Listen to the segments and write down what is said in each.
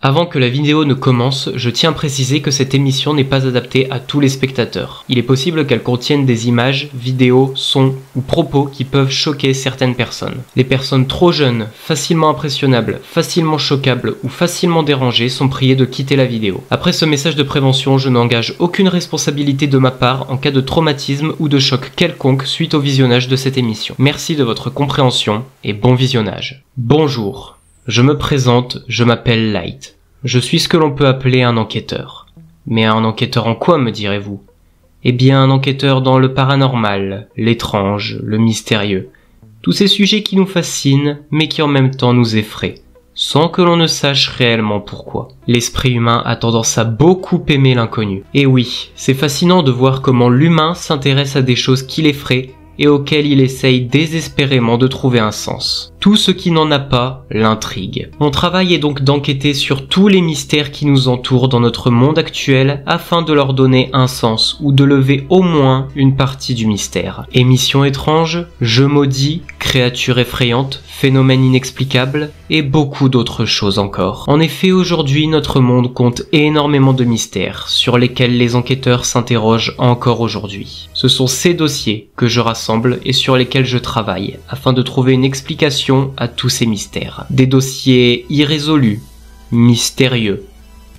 Avant que la vidéo ne commence, je tiens à préciser que cette émission n'est pas adaptée à tous les spectateurs. Il est possible qu'elle contienne des images, vidéos, sons ou propos qui peuvent choquer certaines personnes. Les personnes trop jeunes, facilement impressionnables, facilement choquables ou facilement dérangées sont priées de quitter la vidéo. Après ce message de prévention, je n'engage aucune responsabilité de ma part en cas de traumatisme ou de choc quelconque suite au visionnage de cette émission. Merci de votre compréhension et bon visionnage. Bonjour. Je me présente, je m'appelle Light. Je suis ce que l'on peut appeler un enquêteur. Mais un enquêteur en quoi, me direz-vous? Eh bien, un enquêteur dans le paranormal, l'étrange, le mystérieux. Tous ces sujets qui nous fascinent, mais qui en même temps nous effraient, sans que l'on ne sache réellement pourquoi. L'esprit humain a tendance à beaucoup aimer l'inconnu. Et oui, c'est fascinant de voir comment l'humain s'intéresse à des choses qui l'effraient et auquel il essaye désespérément de trouver un sens. Tout ce qui n'en a pas l'intrigue. Mon travail est donc d'enquêter sur tous les mystères qui nous entourent dans notre monde actuel afin de leur donner un sens ou de lever au moins une partie du mystère. Émissions étranges, jeux maudits, créatures effrayantes, phénomènes inexplicables et beaucoup d'autres choses encore. En effet, aujourd'hui, notre monde compte énormément de mystères sur lesquels les enquêteurs s'interrogent encore aujourd'hui. Ce sont ces dossiers que je rassemble et sur lesquels je travaille afin de trouver une explication à tous ces mystères. Des dossiers irrésolus, mystérieux,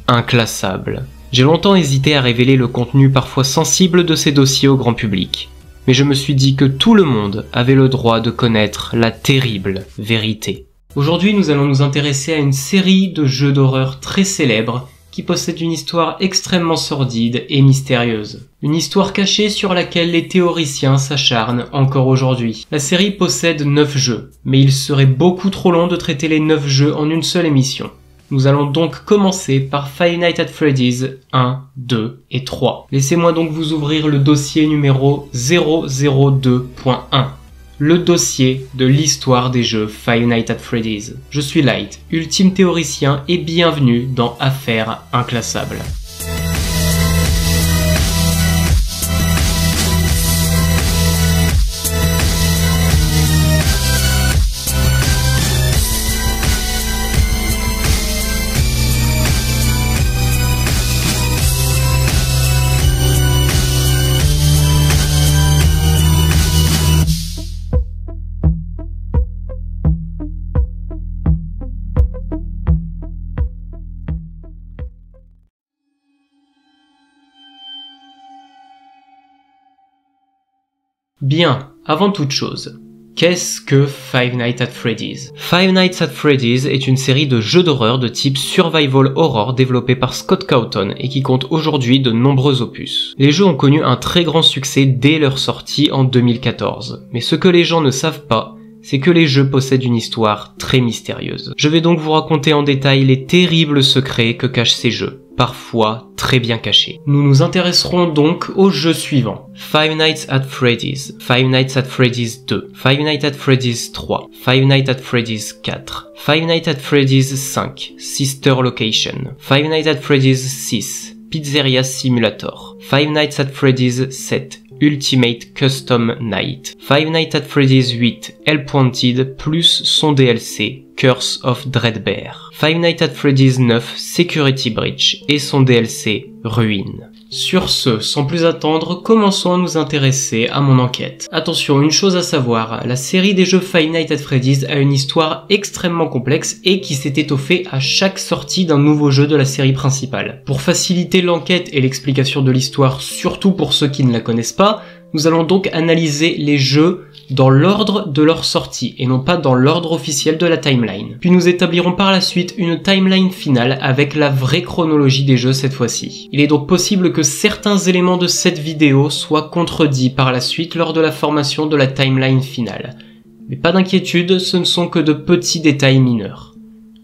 inclassables. J'ai longtemps hésité à révéler le contenu parfois sensible de ces dossiers au grand public, mais je me suis dit que tout le monde avait le droit de connaître la terrible vérité. Aujourd'hui, nous allons nous intéresser à une série de jeux d'horreur très célèbres qui possède une histoire extrêmement sordide et mystérieuse. Une histoire cachée sur laquelle les théoriciens s'acharnent encore aujourd'hui. La série possède 9 jeux, mais il serait beaucoup trop long de traiter les 9 jeux en une seule émission. Nous allons donc commencer par Five Nights at Freddy's 1, 2 et 3. Laissez-moi donc vous ouvrir le dossier numéro 002.1. Le dossier de l'histoire des jeux Five Nights at Freddy's. Je suis Light, ultime théoricien et bienvenue dans Affaires inclassables. Bien, avant toute chose, qu'est-ce que Five Nights at Freddy's? Five Nights at Freddy's est une série de jeux d'horreur de type Survival Horror développée par Scott Cawthon et qui compte aujourd'hui de nombreux opus. Les jeux ont connu un très grand succès dès leur sortie en 2014, mais ce que les gens ne savent pas, c'est que les jeux possèdent une histoire très mystérieuse. Je vais donc vous raconter en détail les terribles secrets que cachent ces jeux, parfois très bien cachés. Nous nous intéresserons donc aux jeux suivants. Five Nights at Freddy's, Five Nights at Freddy's 2, Five Nights at Freddy's 3, Five Nights at Freddy's 4, Five Nights at Freddy's 5, Sister Location, Five Nights at Freddy's 6, Pizzeria Simulator, Five Nights at Freddy's 7, Ultimate Custom Night, Five Nights at Freddy's 8, Hellpointed plus son DLC, Curse of Dreadbear, Five Nights at Freddy's 9, Security Breach et son DLC, Ruin. Sur ce, sans plus attendre, commençons à nous intéresser à mon enquête. Attention, une chose à savoir, la série des jeux Five Nights at Freddy's a une histoire extrêmement complexe et qui s'est étoffée à chaque sortie d'un nouveau jeu de la série principale. Pour faciliter l'enquête et l'explication de l'histoire, surtout pour ceux qui ne la connaissent pas, nous allons donc analyser les jeux dans l'ordre de leur sortie et non pas dans l'ordre officiel de la timeline. Puis nous établirons par la suite une timeline finale avec la vraie chronologie des jeux cette fois-ci. Il est donc possible que certains éléments de cette vidéo soient contredits par la suite lors de la formation de la timeline finale. Mais pas d'inquiétude, ce ne sont que de petits détails mineurs.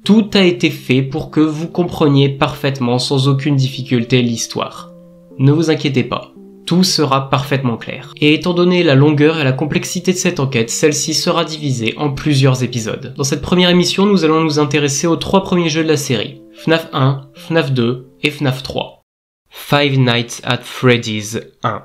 Tout a été fait pour que vous compreniez parfaitement sans aucune difficulté l'histoire. Ne vous inquiétez pas. Tout sera parfaitement clair. Et étant donné la longueur et la complexité de cette enquête, celle-ci sera divisée en plusieurs épisodes. Dans cette première émission, nous allons nous intéresser aux 3 premiers jeux de la série, FNAF 1, FNAF 2 et FNAF 3. Five Nights at Freddy's 1.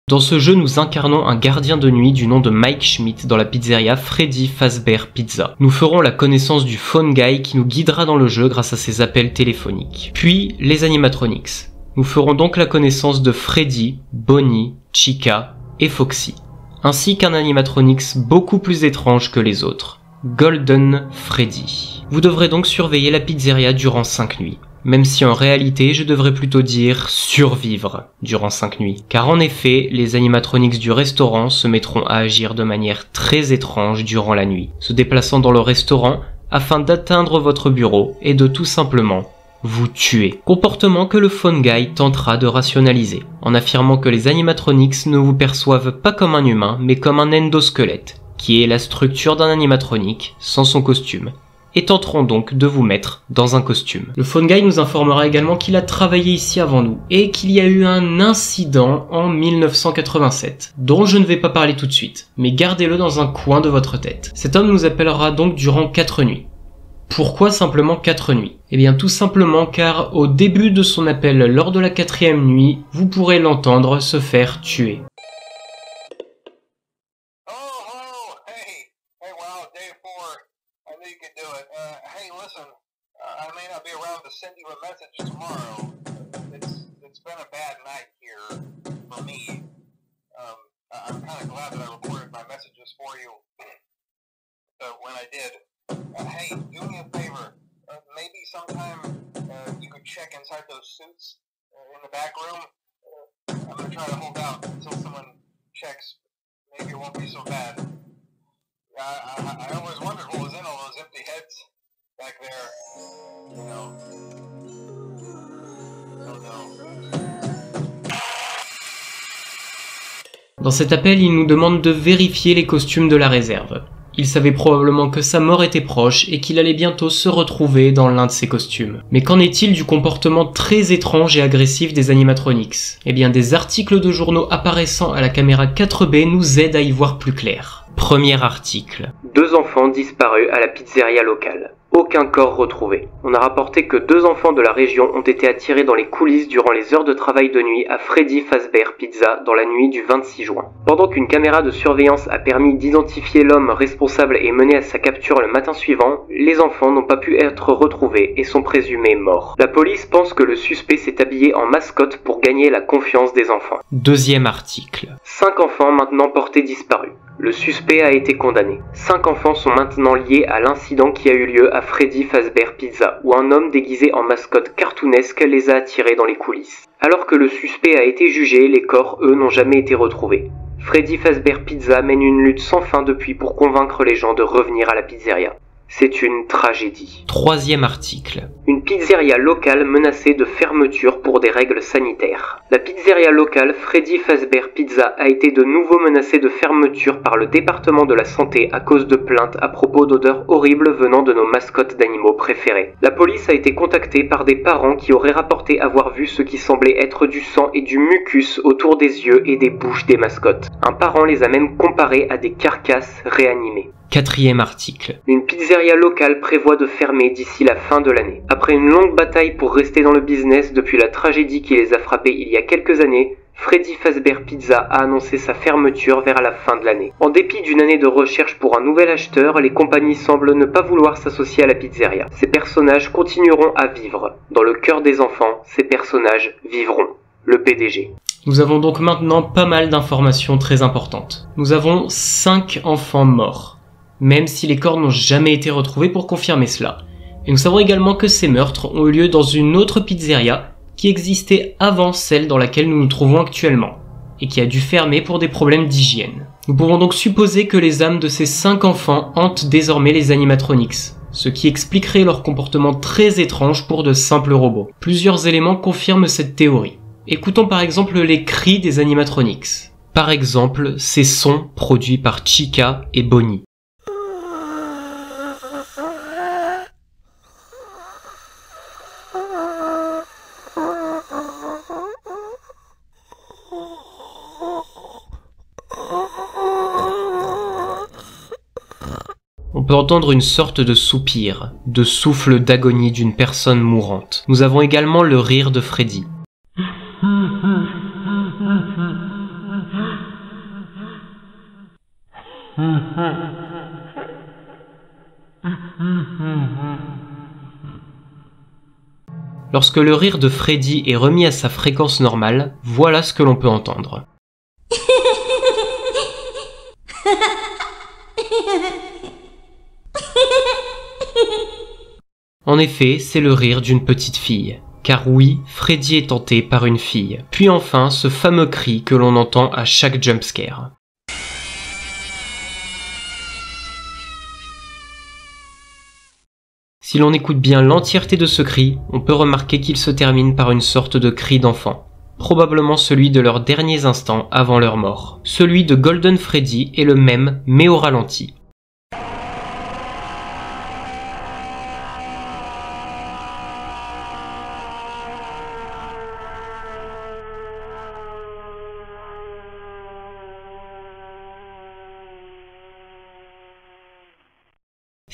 Dans ce jeu, nous incarnons un gardien de nuit du nom de Mike Schmidt dans la pizzeria Freddy Fazbear Pizza. Nous ferons la connaissance du Phone Guy qui nous guidera dans le jeu grâce à ses appels téléphoniques. Puis, les animatronics. Nous ferons donc la connaissance de Freddy, Bonnie, Chica et Foxy. Ainsi qu'un animatronics beaucoup plus étrange que les autres, Golden Freddy. Vous devrez donc surveiller la pizzeria durant 5 nuits. Même si en réalité, je devrais plutôt dire survivre durant 5 nuits. Car en effet, les animatronics du restaurant se mettront à agir de manière très étrange durant la nuit, se déplaçant dans le restaurant afin d'atteindre votre bureau et de tout simplement vous tuer. Comportement que le Phone Guy tentera de rationaliser, en affirmant que les animatronics ne vous perçoivent pas comme un humain, mais comme un endosquelette, qui est la structure d'un animatronique sans son costume, et tenteront donc de vous mettre dans un costume. Le Phone Guy nous informera également qu'il a travaillé ici avant nous, et qu'il y a eu un incident en 1987, dont je ne vais pas parler tout de suite, mais gardez-le dans un coin de votre tête. Cet homme nous appellera donc durant 4 nuits. Pourquoi simplement 4 nuits? Eh bien tout simplement car au début de son appel lors de la 4e nuit, vous pourrez l'entendre se faire tuer. Send you a message tomorrow. It's been a bad night here for me. I'm kind of glad that I recorded my messages for you. When I did, hey, do me a favor. Maybe sometime you could check inside those suits in the back room. I'm gonna try to hold out until someone checks. Maybe it won't be so bad. I always wondered what was in all those empty heads back there. You know. Dans cet appel, il nous demande de vérifier les costumes de la réserve. Il savait probablement que sa mort était proche et qu'il allait bientôt se retrouver dans l'un de ses costumes. Mais qu'en est-il du comportement très étrange et agressif des animatronics? Eh bien, des articles de journaux apparaissant à la caméra 4B nous aident à y voir plus clair. Premier article. 2 enfants disparus à la pizzeria locale. Aucun corps retrouvé. On a rapporté que 2 enfants de la région ont été attirés dans les coulisses durant les heures de travail de nuit à Freddy Fazbear Pizza dans la nuit du 26 juin. Pendant qu'une caméra de surveillance a permis d'identifier l'homme responsable et mené à sa capture le matin suivant, les enfants n'ont pas pu être retrouvés et sont présumés morts. La police pense que le suspect s'est habillé en mascotte pour gagner la confiance des enfants. Deuxième article. 5 enfants maintenant portés disparus. Le suspect a été condamné. 5 enfants sont maintenant liés à l'incident qui a eu lieu à Freddy Fazbear Pizza, où un homme déguisé en mascotte cartoonesque les a attirés dans les coulisses. Alors que le suspect a été jugé, les corps, eux, n'ont jamais été retrouvés. Freddy Fazbear Pizza mène une lutte sans fin depuis pour convaincre les gens de revenir à la pizzeria. C'est une tragédie. Troisième article. Une pizzeria locale menacée de fermeture pour des règles sanitaires. La pizzeria locale Freddy Fazbear Pizza a été de nouveau menacée de fermeture par le département de la santé à cause de plaintes à propos d'odeurs horribles venant de nos mascottes d'animaux préférés. La police a été contactée par des parents qui auraient rapporté avoir vu ce qui semblait être du sang et du mucus autour des yeux et des bouches des mascottes. Un parent les a même comparés à des carcasses réanimées. Quatrième article. Une pizzeria locale prévoit de fermer d'ici la fin de l'année. Après une longue bataille pour rester dans le business depuis la tragédie qui les a frappés il y a quelques années, Freddy Fazbear Pizza a annoncé sa fermeture vers la fin de l'année. En dépit d'une année de recherche pour un nouvel acheteur, les compagnies semblent ne pas vouloir s'associer à la pizzeria. Ces personnages continueront à vivre. Dans le cœur des enfants, ces personnages vivront. Le PDG. Nous avons donc maintenant pas mal d'informations très importantes. Nous avons 5 enfants morts, même si les corps n'ont jamais été retrouvés pour confirmer cela. Et nous savons également que ces meurtres ont eu lieu dans une autre pizzeria qui existait avant celle dans laquelle nous nous trouvons actuellement, et qui a dû fermer pour des problèmes d'hygiène. Nous pouvons donc supposer que les âmes de ces 5 enfants hantent désormais les animatronics, ce qui expliquerait leur comportement très étrange pour de simples robots. Plusieurs éléments confirment cette théorie. Écoutons par exemple les cris des animatronics. Par exemple, ces sons produits par Chica et Bonnie. On peut entendre une sorte de soupir, de souffle d'agonie d'une personne mourante. Nous avons également le rire de Freddy. Lorsque le rire de Freddy est remis à sa fréquence normale, voilà ce que l'on peut entendre. En effet, c'est le rire d'une petite fille. Car oui, Freddy est tenté par une fille. Puis enfin, ce fameux cri que l'on entend à chaque jumpscare. Si l'on écoute bien l'entièreté de ce cri, on peut remarquer qu'il se termine par une sorte de cri d'enfant. Probablement celui de leurs derniers instants avant leur mort. Celui de Golden Freddy est le même, mais au ralenti.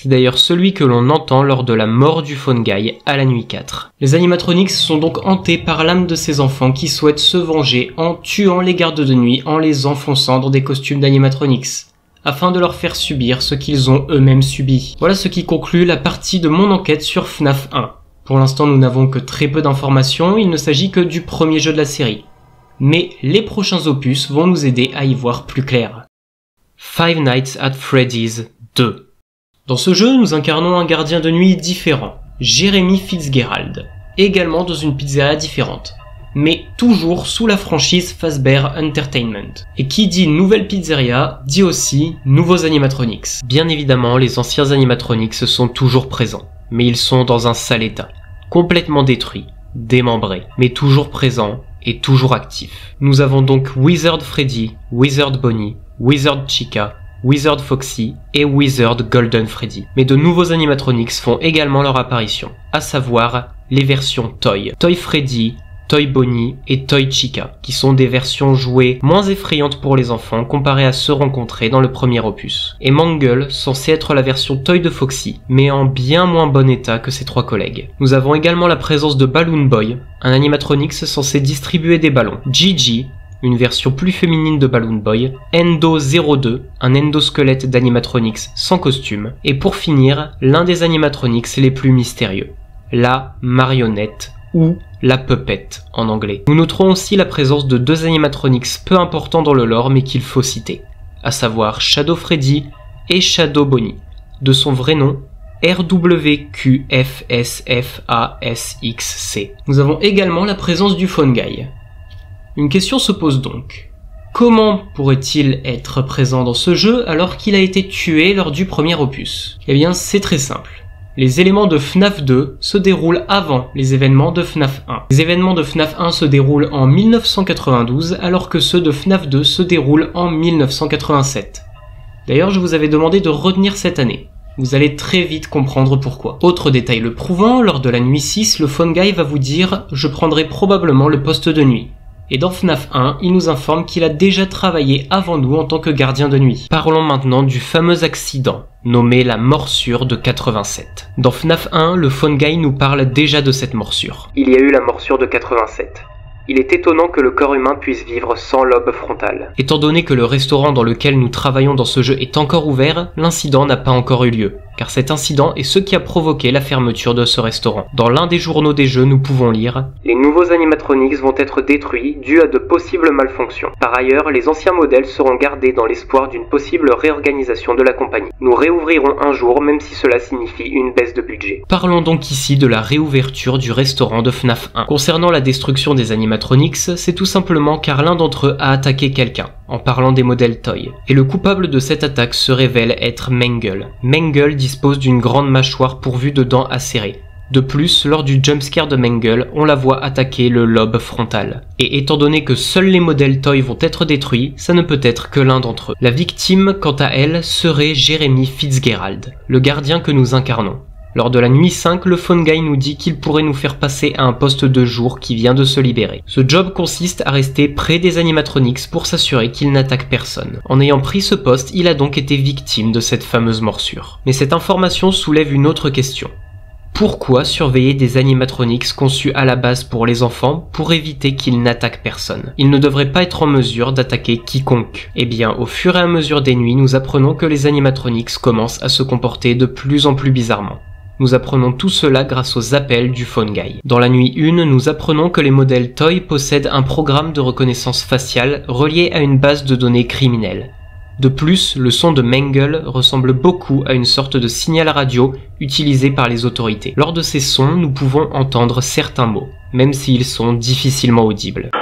C'est d'ailleurs celui que l'on entend lors de la mort du Phone Guy à la nuit 4. Les animatronics sont donc hantés par l'âme de ces enfants qui souhaitent se venger en tuant les gardes de nuit en les enfonçant dans des costumes d'animatronics, afin de leur faire subir ce qu'ils ont eux-mêmes subi. Voilà ce qui conclut la partie de mon enquête sur FNAF 1. Pour l'instant nous n'avons que très peu d'informations, il ne s'agit que du premier jeu de la série. Mais les prochains opus vont nous aider à y voir plus clair. Five Nights at Freddy's 2. Dans ce jeu, nous incarnons un gardien de nuit différent, Jeremy Fitzgerald, également dans une pizzeria différente, mais toujours sous la franchise Fazbear Entertainment. Et qui dit nouvelle pizzeria, dit aussi nouveaux animatronics. Bien évidemment, les anciens animatronics sont toujours présents, mais ils sont dans un sale état, complètement détruits, démembrés, mais toujours présents et toujours actifs. Nous avons donc Wizard Freddy, Wizard Bonnie, Wizard Chica, Wizard Foxy et Wizard Golden Freddy. Mais de nouveaux animatronics font également leur apparition, à savoir les versions Toy. Toy Freddy, Toy Bonnie et Toy Chica, qui sont des versions jouées moins effrayantes pour les enfants comparées à ceux rencontrés dans le premier opus. Et Mangle, censé être la version Toy de Foxy, mais en bien moins bon état que ses trois collègues. Nous avons également la présence de Balloon Boy, un animatronics censé distribuer des ballons. Gigi, une version plus féminine de Balloon Boy, Endo 02, un endosquelette d'animatronics sans costume, et pour finir, l'un des animatronics les plus mystérieux, la marionnette, ou la puppet en anglais. Nous noterons aussi la présence de deux animatronics peu importants dans le lore mais qu'il faut citer, à savoir Shadow Freddy et Shadow Bonnie, de son vrai nom, RWQFSFASXC. Nous avons également la présence du Phone Guy. Une question se pose donc. Comment pourrait-il être présent dans ce jeu alors qu'il a été tué lors du premier opus? Eh bien, c'est très simple. Les éléments de FNAF 2 se déroulent avant les événements de FNAF 1. Les événements de FNAF 1 se déroulent en 1992 alors que ceux de FNAF 2 se déroulent en 1987. D'ailleurs, je vous avais demandé de retenir cette année. Vous allez très vite comprendre pourquoi. Autre détail le prouvant, lors de la nuit 6, le Phone Guy va vous dire « Je prendrai probablement le poste de nuit ». Et dans FNAF 1, il nous informe qu'il a déjà travaillé avant nous en tant que gardien de nuit. Parlons maintenant du fameux accident, nommé la morsure de 87. Dans FNAF 1, le Phone Guy nous parle déjà de cette morsure. Il y a eu la morsure de 87. Il est étonnant que le corps humain puisse vivre sans lobe frontal. Étant donné que le restaurant dans lequel nous travaillons dans ce jeu est encore ouvert, l'incident n'a pas encore eu lieu, car cet incident est ce qui a provoqué la fermeture de ce restaurant. Dans l'un des journaux des jeux, nous pouvons lire « Les nouveaux animatronics vont être détruits dû à de possibles malfonctions. Par ailleurs, les anciens modèles seront gardés dans l'espoir d'une possible réorganisation de la compagnie. Nous réouvrirons un jour, même si cela signifie une baisse de budget. » Parlons donc ici de la réouverture du restaurant de FNAF 1. Concernant la destruction des animatronics, c'est tout simplement car l'un d'entre eux a attaqué quelqu'un, en parlant des modèles Toy. Et le coupable de cette attaque se révèle être Mangle. Mangle dispose d'une grande mâchoire pourvue de dents acérées. De plus, lors du jumpscare de Mangle, on la voit attaquer le lobe frontal. Et étant donné que seuls les modèles Toy vont être détruits, ça ne peut être que l'un d'entre eux. La victime, quant à elle, serait Jeremy Fitzgerald, le gardien que nous incarnons. Lors de la nuit 5, le Phone Guy nous dit qu'il pourrait nous faire passer à un poste de jour qui vient de se libérer. Ce job consiste à rester près des animatronics pour s'assurer qu'ils n'attaquent personne. En ayant pris ce poste, il a donc été victime de cette fameuse morsure. Mais cette information soulève une autre question. Pourquoi surveiller des animatronics conçus à la base pour les enfants pour éviter qu'ils n'attaquent personne? Ils ne devraient pas être en mesure d'attaquer quiconque. Eh bien, au fur et à mesure des nuits, nous apprenons que les animatronics commencent à se comporter de plus en plus bizarrement. Nous apprenons tout cela grâce aux appels du Phone Guy. Dans la nuit 1, nous apprenons que les modèles Toy possèdent un programme de reconnaissance faciale relié à une base de données criminelle. De plus, le son de Mangle ressemble beaucoup à une sorte de signal radio utilisé par les autorités. Lors de ces sons, nous pouvons entendre certains mots, même s'ils sont difficilement audibles.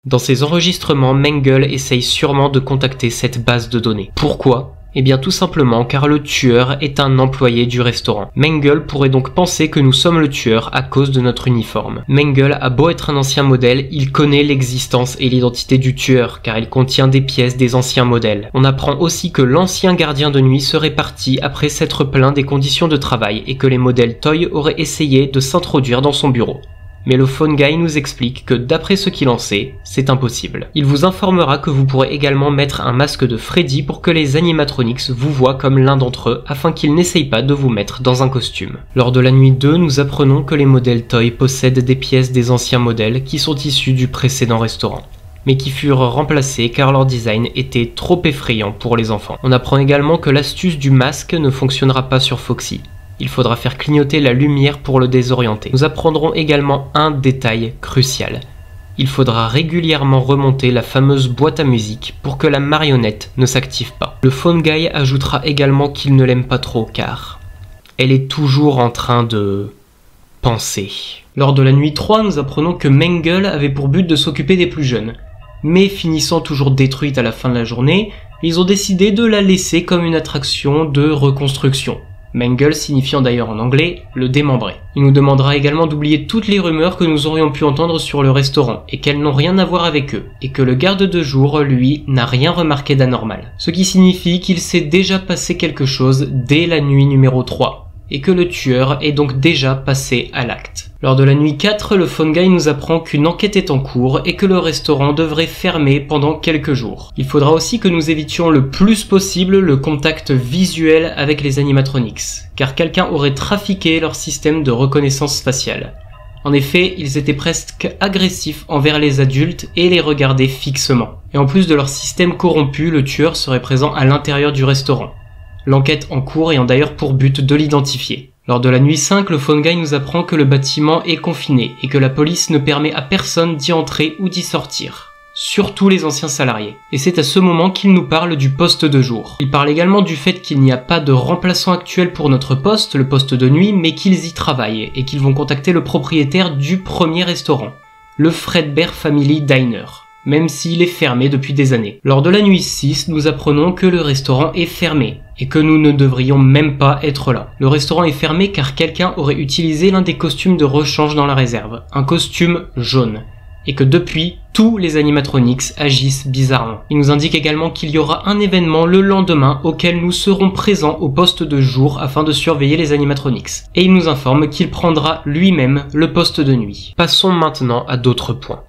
Dans ces enregistrements, Mangle essaye sûrement de contacter cette base de données. Pourquoi ? Eh bien tout simplement car le tueur est un employé du restaurant. Mangle pourrait donc penser que nous sommes le tueur à cause de notre uniforme. Mangle a beau être un ancien modèle, il connaît l'existence et l'identité du tueur car il contient des pièces des anciens modèles. On apprend aussi que l'ancien gardien de nuit serait parti après s'être plaint des conditions de travail et que les modèles Toy auraient essayé de s'introduire dans son bureau. Mais le Phone Guy nous explique que d'après ce qu'il en sait, c'est impossible. Il vous informera que vous pourrez également mettre un masque de Freddy pour que les animatronics vous voient comme l'un d'entre eux afin qu'ils n'essayent pas de vous mettre dans un costume. Lors de la nuit 2, nous apprenons que les modèles Toy possèdent des pièces des anciens modèles qui sont issus du précédent restaurant, mais qui furent remplacés car leur design était trop effrayant pour les enfants. On apprend également que l'astuce du masque ne fonctionnera pas sur Foxy. Il faudra faire clignoter la lumière pour le désorienter. Nous apprendrons également un détail crucial. Il faudra régulièrement remonter la fameuse boîte à musique pour que la marionnette ne s'active pas. Le Phone Guy ajoutera également qu'il ne l'aime pas trop car elle est toujours en train de penser. Lors de la nuit 3, nous apprenons que Mangle avait pour but de s'occuper des plus jeunes. Mais finissant toujours détruite à la fin de la journée, ils ont décidé de la laisser comme une attraction de reconstruction. Mangle signifiant d'ailleurs en anglais « le démembré ». Il nous demandera également d'oublier toutes les rumeurs que nous aurions pu entendre sur le restaurant et qu'elles n'ont rien à voir avec eux, et que le garde de jour, lui, n'a rien remarqué d'anormal. Ce qui signifie qu'il s'est déjà passé quelque chose dès la nuit numéro 3, et que le tueur est donc déjà passé à l'acte. Lors de la nuit 4, le Phone Guy nous apprend qu'une enquête est en cours et que le restaurant devrait fermer pendant quelques jours. Il faudra aussi que nous évitions le plus possible le contact visuel avec les animatronics, car quelqu'un aurait trafiqué leur système de reconnaissance faciale. En effet, ils étaient presque agressifs envers les adultes et les regardaient fixement. Et en plus de leur système corrompu, le tueur serait présent à l'intérieur du restaurant. L'enquête en cours ayant d'ailleurs pour but de l'identifier. Lors de la nuit 5, le Phone Guy nous apprend que le bâtiment est confiné et que la police ne permet à personne d'y entrer ou d'y sortir. Surtout les anciens salariés. Et c'est à ce moment qu'il nous parle du poste de jour. Il parle également du fait qu'il n'y a pas de remplaçant actuel pour notre poste, le poste de nuit, mais qu'ils y travaillent et qu'ils vont contacter le propriétaire du premier restaurant, le Fredbear Family Diner, même s'il est fermé depuis des années. Lors de la nuit 6, nous apprenons que le restaurant est fermé, et que nous ne devrions même pas être là. Le restaurant est fermé car quelqu'un aurait utilisé l'un des costumes de rechange dans la réserve, un costume jaune, et que depuis, tous les animatronics agissent bizarrement. Il nous indique également qu'il y aura un événement le lendemain auquel nous serons présents au poste de jour afin de surveiller les animatronics, et il nous informe qu'il prendra lui-même le poste de nuit. Passons maintenant à d'autres points.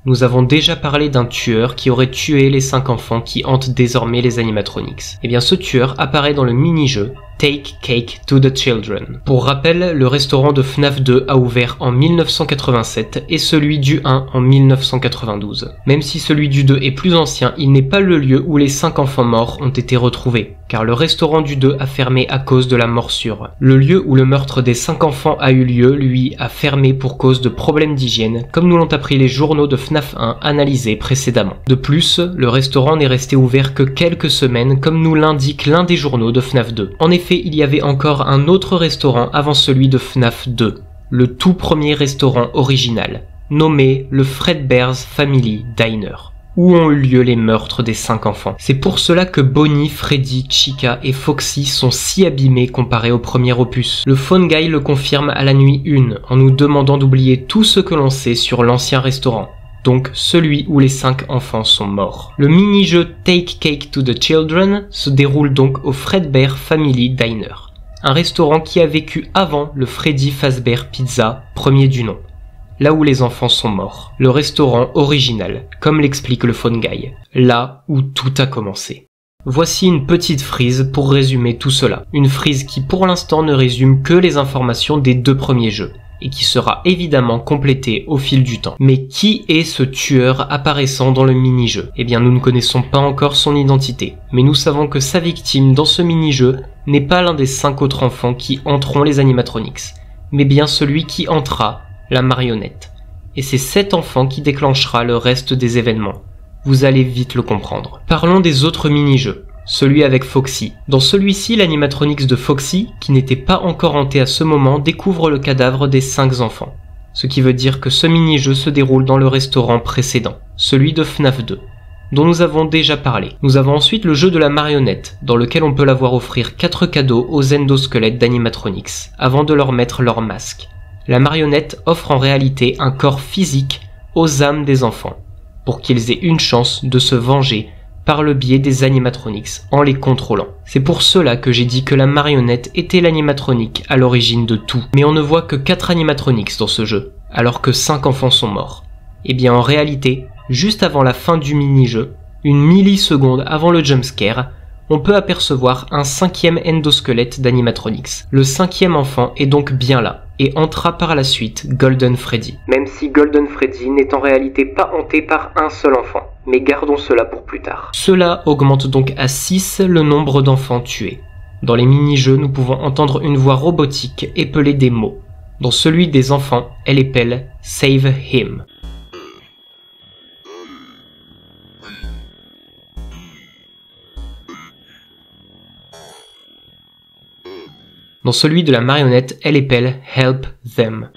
Nous avons déjà parlé d'un tueur qui aurait tué les 5 enfants qui hantent désormais les animatronics. Et bien ce tueur apparaît dans le mini-jeu Take Cake to the Children. Pour rappel, le restaurant de FNAF 2 a ouvert en 1987 et celui du 1 en 1992. Même si celui du 2 est plus ancien, il n'est pas le lieu où les 5 enfants morts ont été retrouvés, car le restaurant du 2 a fermé à cause de la morsure. Le lieu où le meurtre des 5 enfants a eu lieu, lui, a fermé pour cause de problèmes d'hygiène, comme nous l'ont appris les journaux de FNAF 1 analysés précédemment. De plus, le restaurant n'est resté ouvert que quelques semaines, comme nous l'indique l'un des journaux de FNAF 2. En effet, il y avait encore un autre restaurant avant celui de FNAF 2, le tout premier restaurant original, nommé le Fredbear's Family Diner. où ont eu lieu les meurtres des 5 enfants. C'est pour cela que Bonnie, Freddy, Chica et Foxy sont si abîmés comparés au premier opus. Le Phone Guy le confirme à la nuit 1 en nous demandant d'oublier tout ce que l'on sait sur l'ancien restaurant. Donc celui où les 5 enfants sont morts. Le mini-jeu Take Cake to the Children se déroule donc au Fredbear Family Diner, un restaurant qui a vécu avant le Freddy Fazbear Pizza, premier du nom, là où les enfants sont morts. Le restaurant original, comme l'explique le Phone Guy, là où tout a commencé. Voici une petite frise pour résumer tout cela. Une frise qui pour l'instant ne résume que les informations des 2 premiers jeux, et qui sera évidemment complétée au fil du temps. Mais qui est ce tueur apparaissant dans le mini-jeu? Eh bien nous ne connaissons pas encore son identité, mais nous savons que sa victime dans ce mini-jeu n'est pas l'un des 5 autres enfants qui hanteront les animatronics, mais bien celui qui hantera la marionnette. Et c'est cet enfant qui déclenchera le reste des événements. Vous allez vite le comprendre. Parlons des autres mini-jeux. Celui avec Foxy. Dans celui-ci, l'animatronics de Foxy, qui n'était pas encore hanté à ce moment, découvre le cadavre des 5 enfants. Ce qui veut dire que ce mini-jeu se déroule dans le restaurant précédent, celui de FNAF 2, dont nous avons déjà parlé. Nous avons ensuite le jeu de la marionnette, dans lequel on peut la voir offrir 4 cadeaux aux endosquelettes d'animatronics, avant de leur mettre leur masque. La marionnette offre en réalité un corps physique aux âmes des enfants, pour qu'ils aient une chance de se venger par le biais des animatronics en les contrôlant. C'est pour cela que j'ai dit que la marionnette était l'animatronique à l'origine de tout. Mais on ne voit que 4 animatronics dans ce jeu, alors que 5 enfants sont morts. Et bien en réalité, juste avant la fin du mini-jeu, une milliseconde avant le jumpscare, on peut apercevoir un 5e endosquelette d'animatronics. Le 5e enfant est donc bien là, et entra par la suite Golden Freddy. Même si Golden Freddy n'est en réalité pas hanté par un seul enfant, mais gardons cela pour plus tard. Cela augmente donc à 6 le nombre d'enfants tués. Dans les mini-jeux, nous pouvons entendre une voix robotique épeler des mots. Dans celui des enfants, elle épelle « Save him ». Dans celui de la marionnette, elle épelle « Help them ».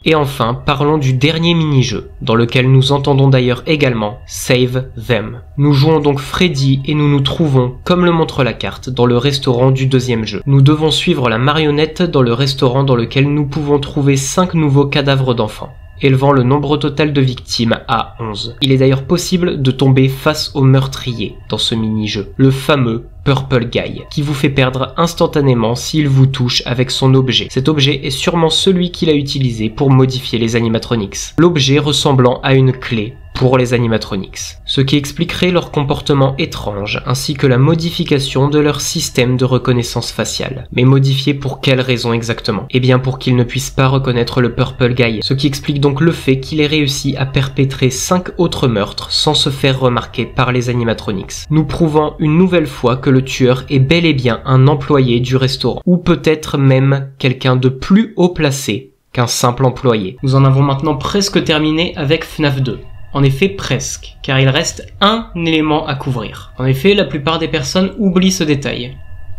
Et enfin, parlons du dernier mini-jeu, dans lequel nous entendons d'ailleurs également « Save them ». Nous jouons donc Freddy et nous nous trouvons, comme le montre la carte, dans le restaurant du 2e jeu. Nous devons suivre la marionnette dans le restaurant dans lequel nous pouvons trouver 5 nouveaux cadavres d'enfants, élevant le nombre total de victimes à 11. Il est d'ailleurs possible de tomber face au meurtrier dans ce mini-jeu, le fameux Purple Guy, qui vous fait perdre instantanément s'il vous touche avec son objet. Cet objet est sûrement celui qu'il a utilisé pour modifier les animatronics, l'objet ressemblant à une clé pour les animatronics, ce qui expliquerait leur comportement étrange ainsi que la modification de leur système de reconnaissance faciale. Mais modifié pour quelle raison exactement? Eh bien pour qu'ils ne puissent pas reconnaître le Purple Guy, ce qui explique donc le fait qu'il ait réussi à perpétrer 5 autres meurtres sans se faire remarquer par les animatronics, nous prouvant une nouvelle fois que le tueur est bel et bien un employé du restaurant, ou peut-être même quelqu'un de plus haut placé qu'un simple employé. Nous en avons maintenant presque terminé avec FNAF 2. En effet, presque, car il reste un élément à couvrir. En effet, la plupart des personnes oublient ce détail.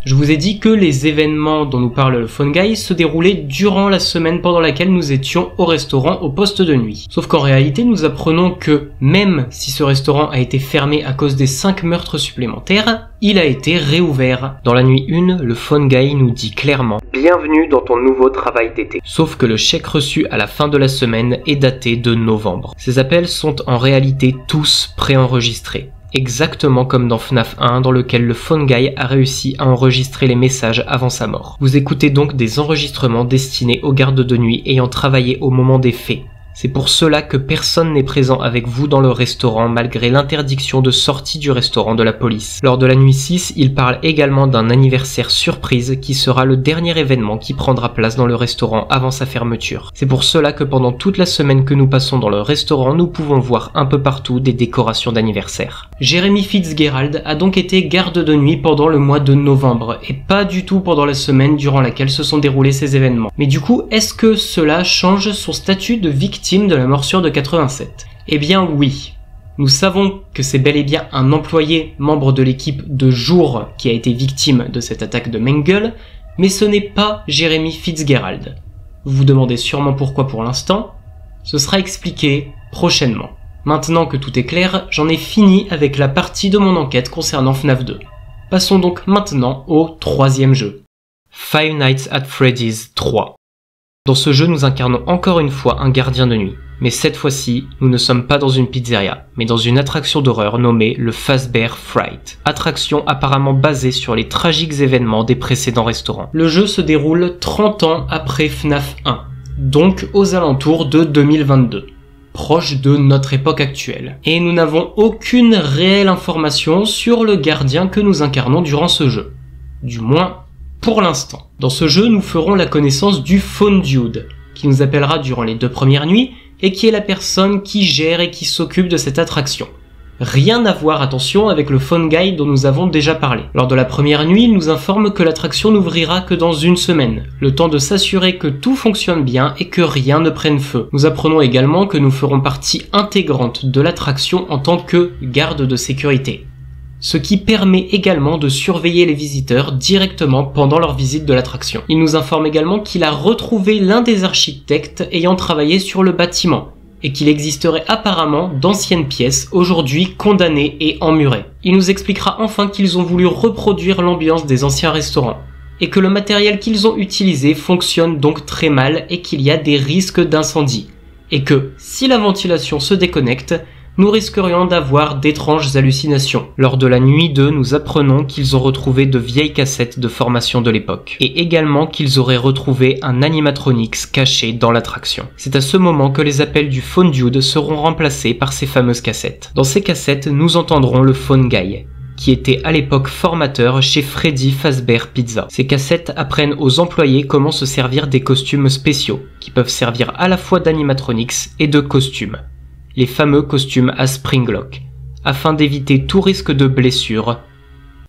Je vous ai dit que les événements dont nous parle le Phone Guy se déroulaient durant la semaine pendant laquelle nous étions au restaurant au poste de nuit. Sauf qu'en réalité, nous apprenons que, même si ce restaurant a été fermé à cause des 5 meurtres supplémentaires, il a été réouvert. Dans la nuit 1, le Phone Guy nous dit clairement « Bienvenue dans ton nouveau travail d'été ». Sauf que le chèque reçu à la fin de la semaine est daté de novembre. Ces appels sont en réalité tous préenregistrés. Exactement comme dans FNAF 1 dans lequel le Phone Guy a réussi à enregistrer les messages avant sa mort. Vous écoutez donc des enregistrements destinés aux gardes de nuit ayant travaillé au moment des faits. C'est pour cela que personne n'est présent avec vous dans le restaurant malgré l'interdiction de sortie du restaurant de la police. Lors de la nuit 6, il parle également d'un anniversaire surprise qui sera le dernier événement qui prendra place dans le restaurant avant sa fermeture. C'est pour cela que pendant toute la semaine que nous passons dans le restaurant, nous pouvons voir un peu partout des décorations d'anniversaire. Jeremy Fitzgerald a donc été garde de nuit pendant le mois de novembre et pas du tout pendant la semaine durant laquelle se sont déroulés ces événements. Mais du coup, est-ce que cela change son statut de victime de la morsure de 87 ? Eh bien oui. Nous savons que c'est bel et bien un employé membre de l'équipe de jour qui a été victime de cette attaque de Mengele, mais ce n'est pas Jeremy Fitzgerald. Vous vous demandez sûrement pourquoi pour l'instant, ce sera expliqué prochainement. Maintenant que tout est clair, j'en ai fini avec la partie de mon enquête concernant FNAF 2. Passons donc maintenant au troisième jeu. Five Nights at Freddy's 3. Dans ce jeu, nous incarnons encore une fois un gardien de nuit. Mais cette fois-ci, nous ne sommes pas dans une pizzeria, mais dans une attraction d'horreur nommée le Fazbear Fright. Attraction apparemment basée sur les tragiques événements des précédents restaurants. Le jeu se déroule 30 ans après FNAF 1, donc aux alentours de 2022. Proche de notre époque actuelle. Et nous n'avons aucune réelle information sur le gardien que nous incarnons durant ce jeu. Du moins, pour l'instant. Dans ce jeu, nous ferons la connaissance du Phone Dude, qui nous appellera durant les 2 premières nuits, et qui est la personne qui gère et qui s'occupe de cette attraction. Rien à voir, attention, avec le Phone Guy dont nous avons déjà parlé. Lors de la première nuit, il nous informe que l'attraction n'ouvrira que dans 1 semaine, le temps de s'assurer que tout fonctionne bien et que rien ne prenne feu. Nous apprenons également que nous ferons partie intégrante de l'attraction en tant que garde de sécurité. Ce qui permet également de surveiller les visiteurs directement pendant leur visite de l'attraction. Il nous informe également qu'il a retrouvé l'un des architectes ayant travaillé sur le bâtiment, et qu'il existerait apparemment d'anciennes pièces aujourd'hui condamnées et emmurées. Il nous expliquera enfin qu'ils ont voulu reproduire l'ambiance des anciens restaurants, et que le matériel qu'ils ont utilisé fonctionne donc très mal et qu'il y a des risques d'incendie, et que, si la ventilation se déconnecte, nous risquerions d'avoir d'étranges hallucinations. Lors de la nuit 2, nous apprenons qu'ils ont retrouvé de vieilles cassettes de formation de l'époque, et également qu'ils auraient retrouvé un animatronics caché dans l'attraction. C'est à ce moment que les appels du Phone Dude seront remplacés par ces fameuses cassettes. Dans ces cassettes, nous entendrons le Phone Guy, qui était à l'époque formateur chez Freddy Fazbear Pizza. Ces cassettes apprennent aux employés comment se servir des costumes spéciaux, qui peuvent servir à la fois d'animatronics et de costumes. Les fameux costumes à Springlock, afin d'éviter tout risque de blessure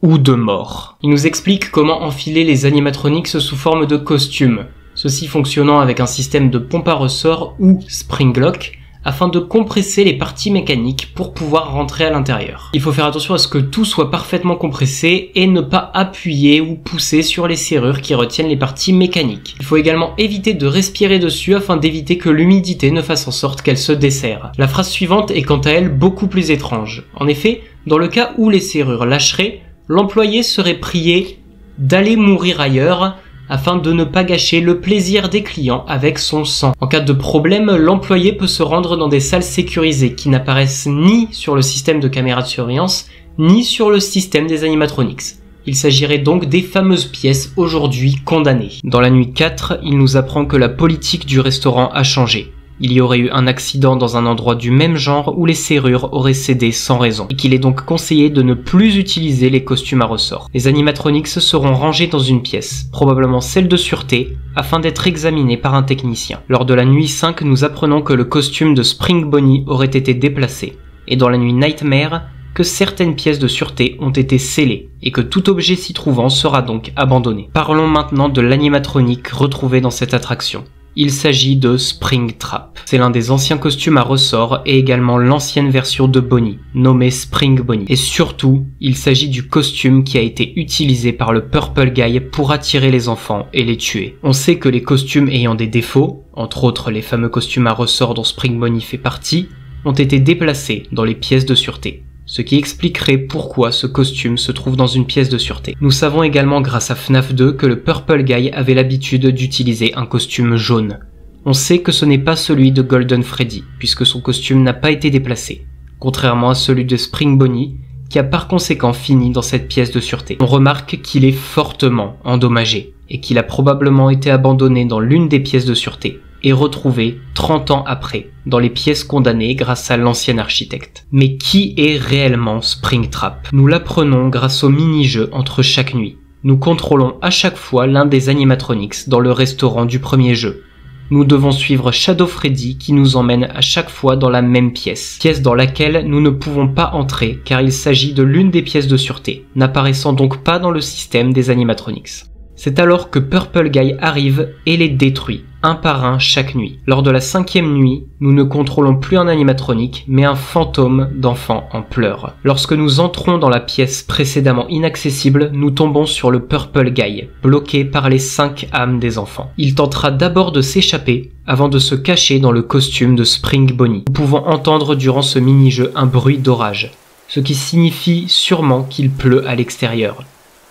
ou de mort. Il nous explique comment enfiler les animatronics sous forme de costumes, ceci fonctionnant avec un système de pompe à ressort ou Springlock, afin de compresser les parties mécaniques pour pouvoir rentrer à l'intérieur. Il faut faire attention à ce que tout soit parfaitement compressé et ne pas appuyer ou pousser sur les serrures qui retiennent les parties mécaniques. Il faut également éviter de respirer dessus afin d'éviter que l'humidité ne fasse en sorte qu'elle se desserre. La phrase suivante est quant à elle beaucoup plus étrange. En effet, dans le cas où les serrures lâcheraient, l'employé serait prié d'aller mourir ailleurs afin de ne pas gâcher le plaisir des clients avec son sang. En cas de problème, l'employé peut se rendre dans des salles sécurisées qui n'apparaissent ni sur le système de caméra de surveillance, ni sur le système des animatronics. Il s'agirait donc des fameuses pièces aujourd'hui condamnées. Dans la nuit 4, il nous apprend que la politique du restaurant a changé. Il y aurait eu un accident dans un endroit du même genre où les serrures auraient cédé sans raison, et qu'il est donc conseillé de ne plus utiliser les costumes à ressort. Les animatronics seront rangés dans une pièce, probablement celle de sûreté, afin d'être examinés par un technicien. Lors de la nuit 5, nous apprenons que le costume de Spring Bonnie aurait été déplacé, et dans la nuit Nightmare, que certaines pièces de sûreté ont été scellées, et que tout objet s'y trouvant sera donc abandonné. Parlons maintenant de l'animatronique retrouvé dans cette attraction. Il s'agit de Springtrap. C'est l'un des anciens costumes à ressort et également l'ancienne version de Bonnie, nommée Spring Bonnie. Et surtout, il s'agit du costume qui a été utilisé par le Purple Guy pour attirer les enfants et les tuer. On sait que les costumes ayant des défauts, entre autres les fameux costumes à ressort dont Spring Bonnie fait partie, ont été déplacés dans les pièces de sûreté. Ce qui expliquerait pourquoi ce costume se trouve dans une pièce de sûreté. Nous savons également grâce à FNAF 2 que le Purple Guy avait l'habitude d'utiliser un costume jaune. On sait que ce n'est pas celui de Golden Freddy, puisque son costume n'a pas été déplacé, contrairement à celui de Spring Bonnie, qui a par conséquent fini dans cette pièce de sûreté. On remarque qu'il est fortement endommagé, et qu'il a probablement été abandonné dans l'une des pièces de sûreté, et retrouvé 30 ans après, dans les pièces condamnées grâce à l'ancien architecte. Mais qui est réellement Springtrap? Nous l'apprenons grâce au mini-jeu entre chaque nuit. Nous contrôlons à chaque fois l'un des animatronics dans le restaurant du premier jeu. Nous devons suivre Shadow Freddy qui nous emmène à chaque fois dans la même pièce dans laquelle nous ne pouvons pas entrer car il s'agit de l'une des pièces de sûreté, n'apparaissant donc pas dans le système des animatronics. C'est alors que Purple Guy arrive et les détruit, un par un chaque nuit. Lors de la 5e nuit, nous ne contrôlons plus un animatronique, mais un fantôme d'enfant en pleurs. Lorsque nous entrons dans la pièce précédemment inaccessible, nous tombons sur le Purple Guy, bloqué par les 5 âmes des enfants. Il tentera d'abord de s'échapper, avant de se cacher dans le costume de Spring Bonnie. Nous pouvons entendre durant ce mini-jeu un bruit d'orage, ce qui signifie sûrement qu'il pleut à l'extérieur.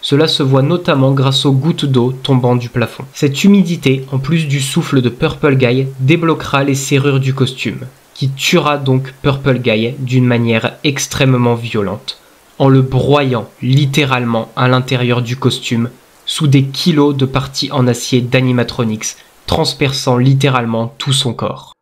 Cela se voit notamment grâce aux gouttes d'eau tombant du plafond. Cette humidité, en plus du souffle de Purple Guy, débloquera les serrures du costume, qui tuera donc Purple Guy d'une manière extrêmement violente, en le broyant littéralement à l'intérieur du costume, sous des kilos de parties en acier d'animatronics, transperçant littéralement tout son corps.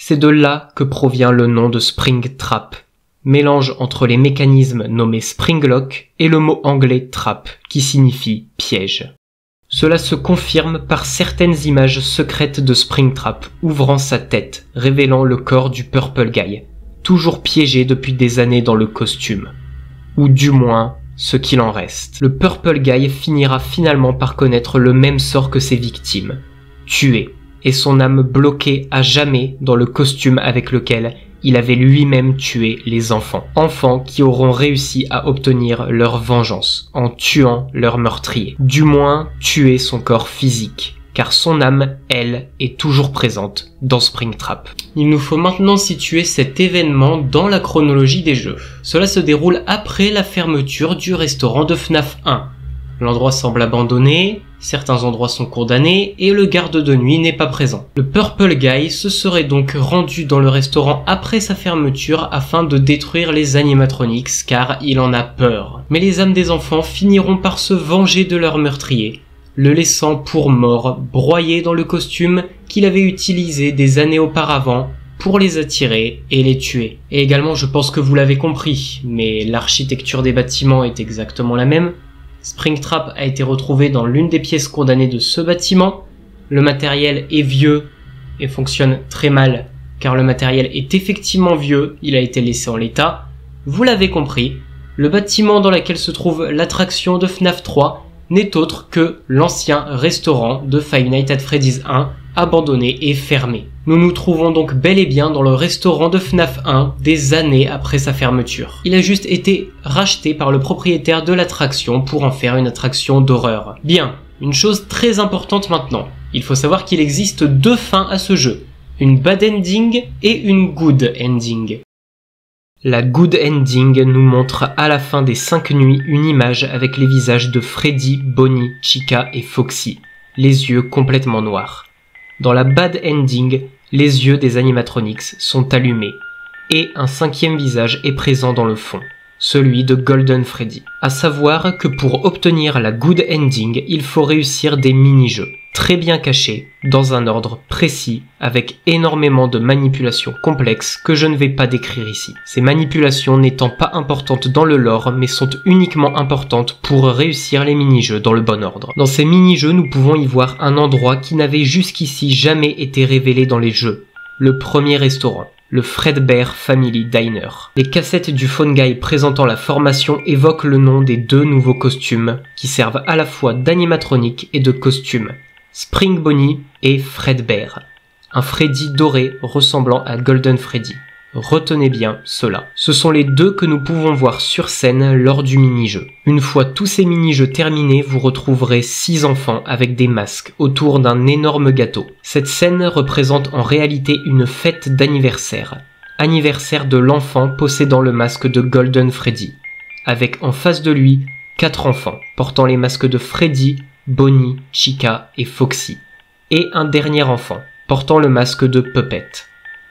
C'est de là que provient le nom de Springtrap, mélange entre les mécanismes nommés Springlock et le mot anglais trap, qui signifie piège. Cela se confirme par certaines images secrètes de Springtrap ouvrant sa tête, révélant le corps du Purple Guy, toujours piégé depuis des années dans le costume. Ou du moins, ce qu'il en reste. Le Purple Guy finira finalement par connaître le même sort que ses victimes, tué, et son âme bloquée à jamais dans le costume avec lequel il avait lui-même tué les enfants. Enfants qui auront réussi à obtenir leur vengeance en tuant leur meurtrier. Du moins, tuer son corps physique, car son âme, elle, est toujours présente dans Springtrap. Il nous faut maintenant situer cet événement dans la chronologie des jeux. Cela se déroule après la fermeture du restaurant de FNAF 1. L'endroit semble abandonné, certains endroits sont condamnés et le garde de nuit n'est pas présent. Le Purple Guy se serait donc rendu dans le restaurant après sa fermeture afin de détruire les animatronics car il en a peur. Mais les âmes des enfants finiront par se venger de leur meurtrier, le laissant pour mort, broyé dans le costume qu'il avait utilisé des années auparavant pour les attirer et les tuer. Et également, je pense que vous l'avez compris, mais l'architecture des bâtiments est exactement la même. Springtrap a été retrouvé dans l'une des pièces condamnées de ce bâtiment. Le matériel est vieux et fonctionne très mal, car le matériel est effectivement vieux, il a été laissé en l'état. Vous l'avez compris, le bâtiment dans lequel se trouve l'attraction de FNAF 3 n'est autre que l'ancien restaurant de Five Nights at Freddy's 1, abandonné et fermé. Nous nous trouvons donc bel et bien dans le restaurant de FNAF 1 des années après sa fermeture. Il a juste été racheté par le propriétaire de l'attraction pour en faire une attraction d'horreur. Bien, une chose très importante maintenant. Il faut savoir qu'il existe 2 fins à ce jeu. Une bad ending et une good ending. La good ending nous montre à la fin des 5 nuits une image avec les visages de Freddy, Bonnie, Chica et Foxy, les yeux complètement noirs. Dans la bad ending, les yeux des animatronics sont allumés, et un 5e visage est présent dans le fond, celui de Golden Freddy. À savoir que pour obtenir la good ending, il faut réussir des mini-jeux, très bien cachés, dans un ordre précis, avec énormément de manipulations complexes que je ne vais pas décrire ici. Ces manipulations n'étant pas importantes dans le lore, mais sont uniquement importantes pour réussir les mini-jeux dans le bon ordre. Dans ces mini-jeux, nous pouvons y voir un endroit qui n'avait jusqu'ici jamais été révélé dans les jeux. Le premier restaurant. Le Fredbear Family Diner. Les cassettes du Phone Guy présentant la formation évoquent le nom des 2 nouveaux costumes, qui servent à la fois d'animatronique et de costume. Spring Bonnie et Fredbear. Un Freddy doré ressemblant à Golden Freddy. Retenez bien cela. Ce sont les 2 que nous pouvons voir sur scène lors du mini-jeu. Une fois tous ces mini-jeux terminés, vous retrouverez 6 enfants avec des masques autour d'un énorme gâteau. Cette scène représente en réalité une fête d'anniversaire. Anniversaire de l'enfant possédant le masque de Golden Freddy. Avec en face de lui 4 enfants portant les masques de Freddy, Bonnie, Chica et Foxy. Et un dernier enfant portant le masque de Puppet,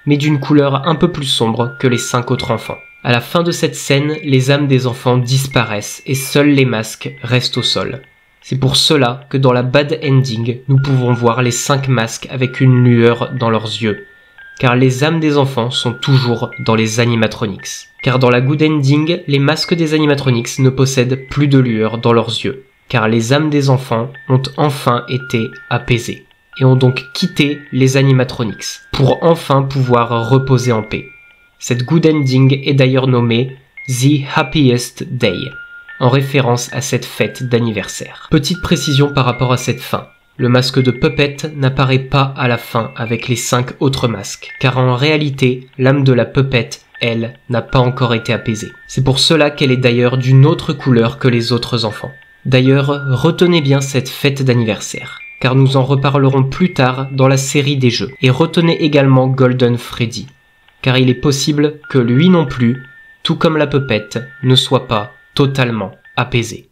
mais d'une couleur un peu plus sombre que les 5 autres enfants. À la fin de cette scène, les âmes des enfants disparaissent et seuls les masques restent au sol. C'est pour cela que dans la bad ending, nous pouvons voir les 5 masques avec une lueur dans leurs yeux. Car les âmes des enfants sont toujours dans les animatronics. Car dans la good ending, les masques des animatronics ne possèdent plus de lueur dans leurs yeux. Car les âmes des enfants ont enfin été apaisées. Et ont donc quitté les animatronics, pour enfin pouvoir reposer en paix. Cette good ending est d'ailleurs nommée The Happiest Day, en référence à cette fête d'anniversaire. Petite précision par rapport à cette fin. Le masque de Puppet n'apparaît pas à la fin avec les 5 autres masques, car en réalité, l'âme de la Puppet, elle, n'a pas encore été apaisée. C'est pour cela qu'elle est d'ailleurs d'une autre couleur que les autres enfants. D'ailleurs, retenez bien cette fête d'anniversaire, car nous en reparlerons plus tard dans la série des jeux. Et retenez également Golden Freddy, car il est possible que lui non plus, tout comme la Puppet, ne soit pas totalement apaisé.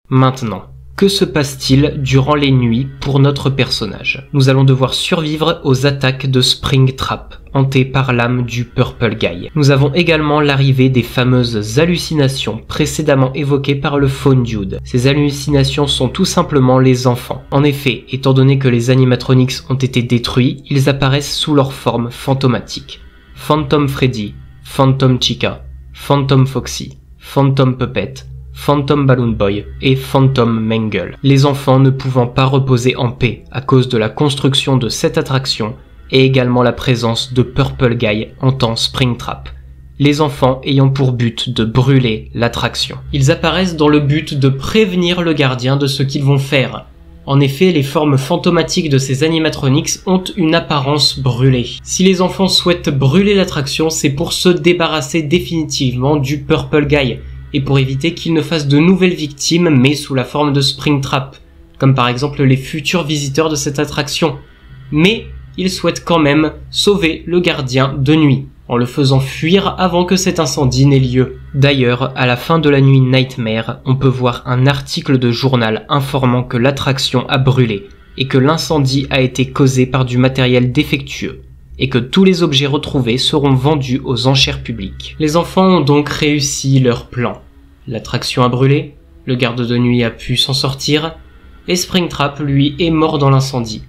Maintenant, que se passe-t-il durant les nuits pour notre personnage? Nous allons devoir survivre aux attaques de Springtrap, hanté par l'âme du Purple Guy. Nous avons également l'arrivée des fameuses hallucinations précédemment évoquées par le Phone Dude. Ces hallucinations sont tout simplement les enfants. En effet, étant donné que les animatronics ont été détruits, ils apparaissent sous leur forme fantomatique. Phantom Freddy, Phantom Chica, Phantom Foxy, Phantom Puppet, Phantom Balloon Boy et Phantom Mangle. Les enfants ne pouvant pas reposer en paix à cause de la construction de cette attraction et également la présence de Purple Guy hantant Springtrap. Les enfants ayant pour but de brûler l'attraction. Ils apparaissent dans le but de prévenir le gardien de ce qu'ils vont faire. En effet, les formes fantomatiques de ces animatronics ont une apparence brûlée. Si les enfants souhaitent brûler l'attraction, c'est pour se débarrasser définitivement du Purple Guy, et pour éviter qu'il ne fasse de nouvelles victimes mais sous la forme de Springtrap, comme par exemple les futurs visiteurs de cette attraction. Mais ils souhaitent quand même sauver le gardien de nuit, en le faisant fuir avant que cet incendie n'ait lieu. D'ailleurs, à la fin de la nuit Nightmare, on peut voir un article de journal informant que l'attraction a brûlé, et que l'incendie a été causé par du matériel défectueux, et que tous les objets retrouvés seront vendus aux enchères publiques. Les enfants ont donc réussi leur plan. L'attraction a brûlé, le garde de nuit a pu s'en sortir, et Springtrap, lui, est mort dans l'incendie.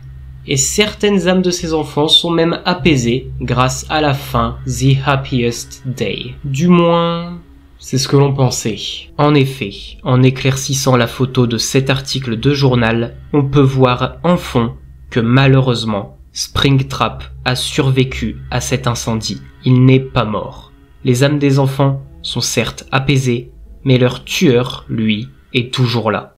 Et certaines âmes de ces enfants sont même apaisées grâce à la fin The Happiest Day. Du moins, c'est ce que l'on pensait. En effet, en éclaircissant la photo de cet article de journal, on peut voir en fond que malheureusement, Springtrap a survécu à cet incendie. Il n'est pas mort. Les âmes des enfants sont certes apaisées, mais leur tueur, lui, est toujours là.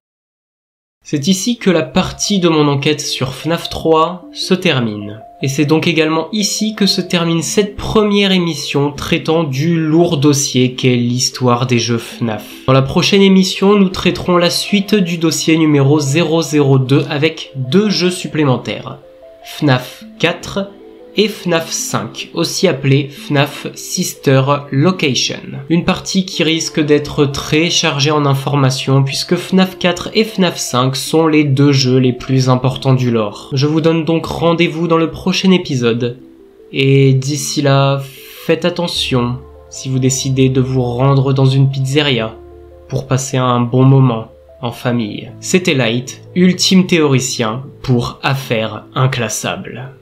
C'est ici que la partie de mon enquête sur FNAF 3 se termine. Et c'est donc également ici que se termine cette première émission traitant du lourd dossier qu'est l'histoire des jeux FNAF. Dans la prochaine émission, nous traiterons la suite du dossier numéro 002 avec 2 jeux supplémentaires. FNAF 4 et FNAF 5, aussi appelé FNAF Sister Location. Une partie qui risque d'être très chargée en informations puisque FNAF 4 et FNAF 5 sont les 2 jeux les plus importants du lore. Je vous donne donc rendez-vous dans le prochain épisode. Et d'ici là, faites attention si vous décidez de vous rendre dans une pizzeria pour passer un bon moment en famille. C'était Light, ultime théoricien pour Affaires Inclassables.